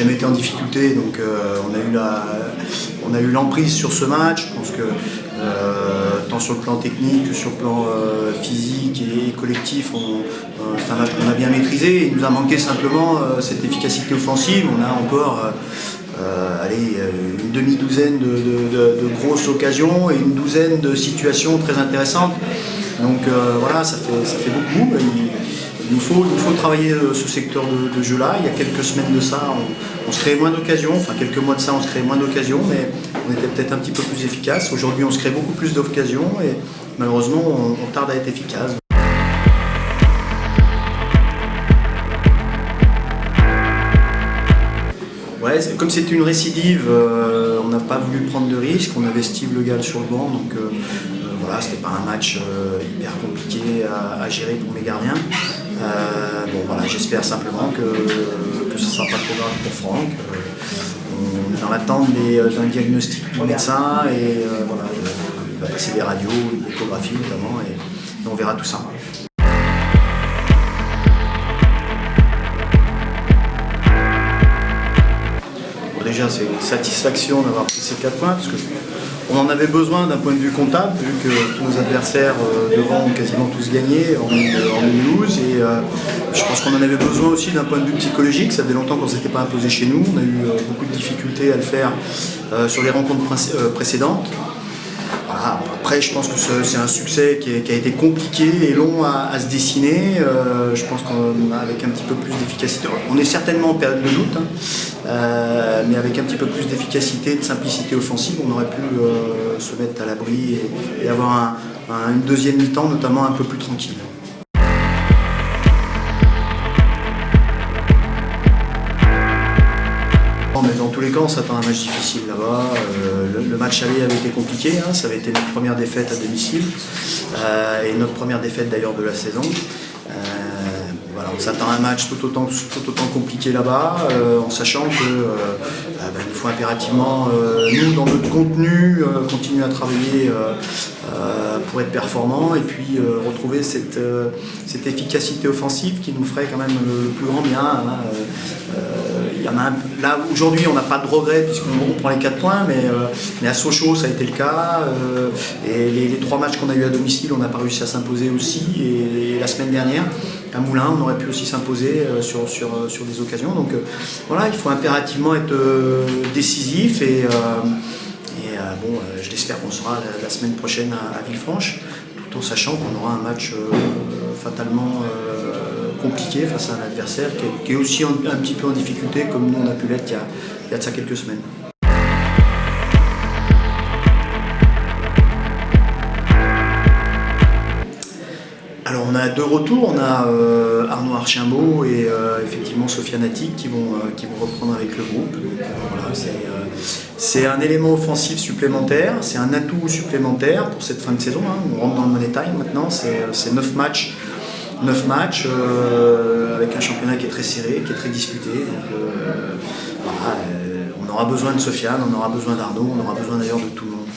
jamais été en difficulté, donc on a eu l'emprise sur ce match. Je pense que tant sur le plan technique que sur le plan physique et collectif, c'est un match qu'on a bien maîtrisé. Il nous a manqué simplement cette efficacité offensive. On a encore une demi-douzaine de grosses occasions et une douzaine de situations très intéressantes. Donc voilà, ça fait beaucoup. Il nous faut travailler ce secteur de jeu-là. Il y a quelques semaines de ça, on se créait moins d'occasions. Enfin, quelques mois de ça, on se créait moins d'occasions, mais on était peut-être un petit peu plus efficace. Aujourd'hui, on se crée beaucoup plus d'occasions et malheureusement, on tarde à être efficace. Ouais, comme c'était une récidive, on n'a pas voulu prendre de risques. On avait Steve Le Gall sur le banc, donc voilà, c'était pas un match hyper compliqué à gérer pour mes gardiens. Bon, voilà, j'espère simplement que ce ne sera pas trop grave pour Franck. On est dans l'attente d'un diagnostic du médecin et voilà, il va passer des radios, une échographie notamment, et on verra tout ça. Déjà, c'est une satisfaction d'avoir pris ces 4 points, parce qu'on en avait besoin d'un point de vue comptable, vu que tous nos adversaires devant ont quasiment tous gagné en 2012. Et je pense qu'on en avait besoin aussi d'un point de vue psychologique. Ça faisait longtemps qu'on ne s'était pas imposé chez nous. On a eu beaucoup de difficultés à le faire sur les rencontres précédentes. Voilà. Après, je pense que c'est un succès qui a été compliqué et long à se dessiner. Je pense qu'avec un petit peu plus d'efficacité, on est certainement en période de doute, mais avec un petit peu plus d'efficacité, de simplicité offensive, on aurait pu se mettre à l'abri et avoir une deuxième mi-temps notamment un peu plus tranquille. Mais dans tous les cas, on s'attend à un match difficile là-bas. Le match aller avait été compliqué, hein. Ça avait été notre première défaite à domicile et notre première défaite d'ailleurs de la saison. Voilà, on s'attend à un match tout autant compliqué là-bas, en sachant qu'il faut impérativement, nous, dans notre contenu, continuer à travailler pour être performants et puis retrouver cette efficacité offensive qui nous ferait quand même le plus grand bien. Hein. Là, aujourd'hui, on n'a pas de regrets puisqu'on prend les 4 points, mais à Sochaux, ça a été le cas. Et les 3 matchs qu'on a eu à domicile, on n'a pas réussi à s'imposer aussi. Et la semaine dernière, à Moulins, on aurait pu aussi s'imposer sur des occasions. Donc voilà, il faut impérativement être décisif. Et je l'espère qu'on sera la semaine prochaine à Villefranche, tout en sachant qu'on aura un match fatalement compliqué face à un adversaire qui est aussi un petit peu en difficulté, comme nous on a pu l'être il y a de ça quelques semaines. Alors on a 2 retours, on a Arnaud Archimbaud et effectivement Sofiane Attic qui vont reprendre avec le groupe. Donc, voilà, c'est un élément offensif supplémentaire, c'est un atout supplémentaire pour cette fin de saison. Hein. On rentre dans le money time maintenant, c'est 9 matchs. 9 matchs avec un championnat qui est très serré, qui est très disputé. Donc, voilà, on aura besoin de Sofiane, on aura besoin d'Arnaud, on aura besoin d'ailleurs de tout le monde.